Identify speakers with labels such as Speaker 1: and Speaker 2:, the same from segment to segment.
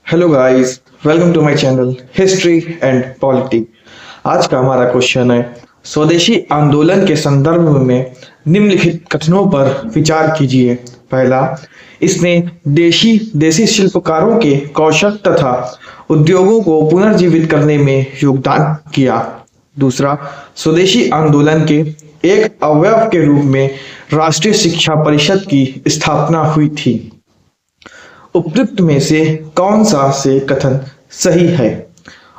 Speaker 1: Hello guys, welcome to my channel history and polity. आज का हमारा क्वेश्चन है, स्वदेशी आंदोलन के संदर्भ में निम्नलिखित कथनों पर विचार कीजिए। पहला, इसने देसी शिल्पकारों के कौशल तथा उद्योगों को पुनर्जीवित करने में योगदान किया। दूसरा, स्वदेशी आंदोलन के एक अवयव के रूप में राष्ट्रीय शिक्षा परिषद की स्थापना हुई थी। उपयुक्त में से कौन सा से कथन सही है?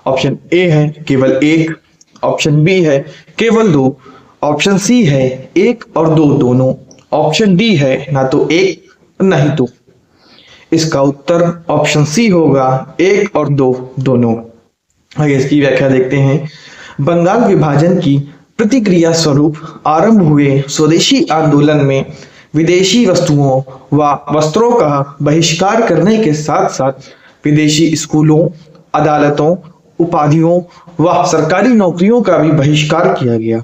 Speaker 1: ऑप्शन ए है केवल एक, ऑप्शन बी है केवल दो, ऑप्शन सी है एक और दो दोनों, ऑप्शन डी है ना तो एक नहीं तो। इसका उत्तर ऑप्शन सी होगा, एक और दो दोनों। आइए इसकी व्याख्या देखते हैं। बंगाल विभाजन की प्रतिक्रिया स्वरूप आरंभ हुए स्वदेशी आंदोलन में विदेशी वस्तुओं व वस्त्रों का बहिष्कार करने के साथ साथ विदेशी स्कूलों, अदालतों, उपाधियों व सरकारी नौकरियों का भी बहिष्कार किया गया।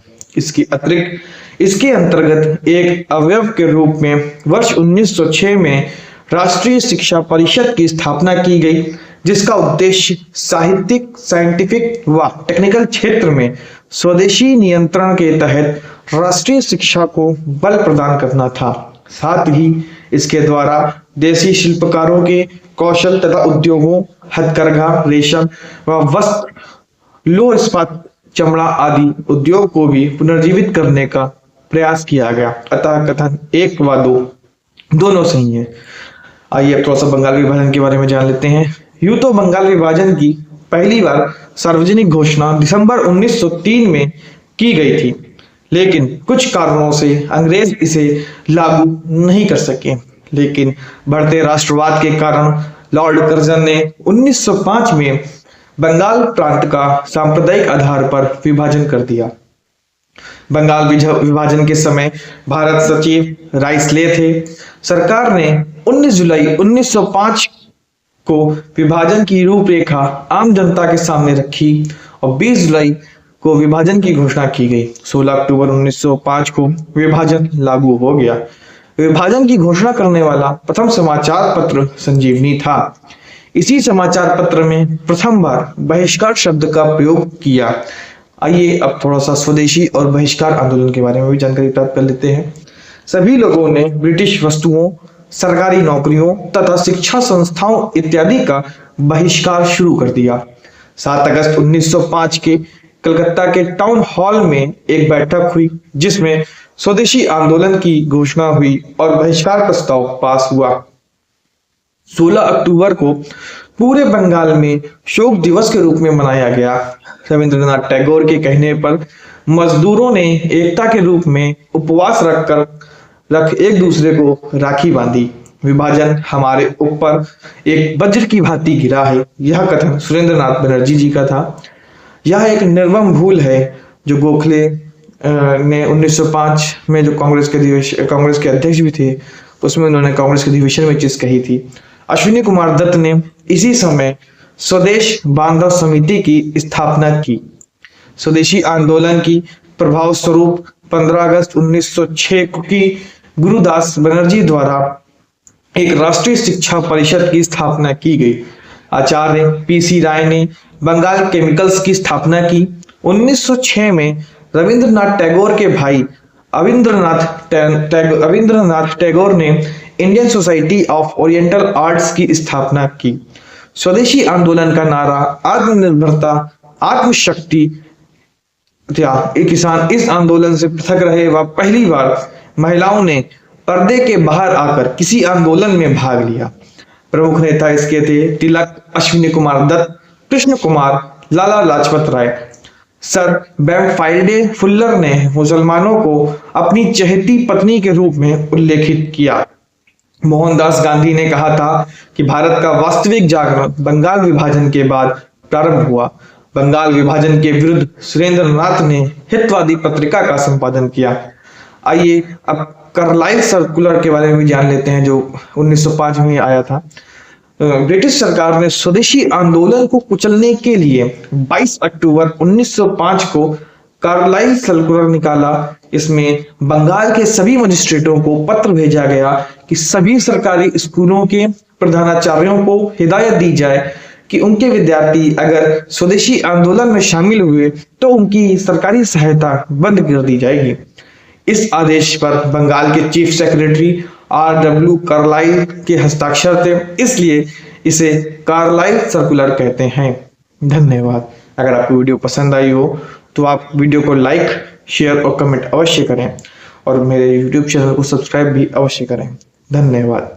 Speaker 1: इसके अंतर्गत एक अवयव के रूप में वर्ष 1906 में राष्ट्रीय शिक्षा परिषद की स्थापना की गई, जिसका उद्देश्य साहित्यिक, साइंटिफिक व टेक्निकल क्षेत्र में स्वदेशी नियंत्रण के तहत राष्ट्रीय शिक्षा को बल प्रदान करना था। साथ ही इसके द्वारा देसी शिल्पकारों के कौशल तथा उद्योगों, हथकरघा, रेशम व वस्त्र, लौह इस्पात, चमड़ा आदि उद्योग को भी पुनर्जीवित करने का प्रयास किया गया। अतः कथन एक व दो दोनों सही है। आइए अब थोड़ा सा बंगाल विभाजन के बारे में जान लेते हैं। यूं तो बंगाल विभाजन की पहली बार सार्वजनिक घोषणा दिसंबर 1903 में की गई थी, लेकिन कुछ कारणों से अंग्रेज इसे लागू नहीं कर सके। लेकिन बढ़ते राष्ट्रवाद के कारण लॉर्ड कर्जन ने 1905 में बंगाल प्रांत का सांप्रदायिक आधार पर विभाजन कर दिया। बंगाल विभाजन के समय भारत सचिव राइसले थे। सरकार ने 19 जुलाई 1905 को विभाजन की रूपरेखा आम जनता के सामने रखी और 20 जुलाई को विभाजन की घोषणा की गई। 16 अक्टूबर 1905 को विभाजन लागू हो गया। विभाजन की घोषणा करने वाला प्रथम समाचार पत्र संजीवनी था। इसी समाचार पत्र में प्रथम बार बहिष्कार शब्द का प्रयोग किया। आइए अब थोड़ा सा स्वदेशी और बहिष्कार आंदोलन के बारे में भी जानकारी प्राप्त कर लेते हैं। सभी लोगों ने ब्रिटिश वस्तुओं, सरकारी नौकरियों तथा शिक्षा संस्थाओं इत्यादि का बहिष्कार शुरू कर दिया। 7 अगस्त 1905 के कलकत्ता के टाउन हॉल में एक बैठक हुई, जिसमें स्वदेशी आंदोलन की घोषणा हुई और बहिष्कार प्रस्ताव पास हुआ। 16 अक्टूबर को पूरे बंगाल में शोक दिवस के रूप में मनाया गया। रविंद्रनाथ टैगोर के कहने पर मजदूरों ने एकता के रूप में उपवास रख एक दूसरे को राखी बांधी। विभाजन हमारे ऊपर एक वज्र की भांति गिरा है, यह कथन सुरेंद्रनाथ बनर्जी जी का था। यह एक निर्मम भूल है जो गोखले ने 1905 में जो कांग्रेस के अध्यक्ष भी थे, उसमें उन्होंने कांग्रेस के अधिवेशन में चीज कही थी। अश्विनी कुमार दत्त ने इसी समय स्वदेश बांधव समिति की स्थापना की। स्वदेशी आंदोलन की प्रभाव स्वरूप 15 अगस्त 1906 की गुरुदास बनर्जी द्वारा एक राष्ट्रीय शिक्षा परिषद की स्थापना की गई। आचार्य पीसी राय ने बंगाल केमिकल्स की स्थापना की। 1906 में रविंद्रनाथ टैगोर के भाई अविंद्रनाथ टैगोर ने Indian society of oriental arts की स्थापना की। स्वदेशी आंदोलन का नारा आत्मनिर्भरता, आत्मशक्ति था। एक किसान इस आंदोलन से पृथक रहे व पहली बार महिलाओं ने पर्दे के बाहर आकर किसी आंदोलन में भाग लिया। प्रमुख नेता इसके थे तिलक, अश्विनी कुमार दत्त, कृष्ण कुमार, लाला लाजपत राय। सर बैम्फाइल्डे फुल्लर ने मुसलमानों को अपनी चहेती पत्नी के रूप में उल्लेखित किया। मोहनदास गांधी ने कहा था कि भारत का वास्तविक जागरण बंगाल विभाजन के बाद प्रारंभ हुआ। बंगाल विभाजन के विरुद्ध सुरेंद्रनाथ ने हितवादी पत्रिका का संपादन किया। आइए अब कार्लाइल सर्कुलर के बारे में भी जान लेते हैं, जो 1905 में आया था। ब्रिटिश सरकार ने स्वदेशी आंदोलन को कुचलने के लिए 22 अक्टूबर 1905 को कार्लाइल सर्कुलर निकाला। इसमें बंगाल के सभी मजिस्ट्रेटों को पत्र भेजा गया कि सभी सरकारी स्कूलों के प्रधानाचार्यों को हिदायत दी जाए कि उनके विद्यार्थी अगर स्वदेशी आंदोलन में शामिल हुए तो उनकी सरकारी सहायता बंद कर दी जाएगी। इस आदेश पर बंगाल के चीफ सेक्रेटरी R.W. कार्लाइल के हस्ताक्षर थे, इसलिए इसे कार्लाइल सर्कुलर कहते हैं। धन्यवाद। अगर आपको वीडियो पसंद आई हो तो आप वीडियो को लाइक, शेयर और कमेंट अवश्य करें और मेरे YouTube चैनल को सब्सक्राइब भी अवश्य करें। धन्यवाद।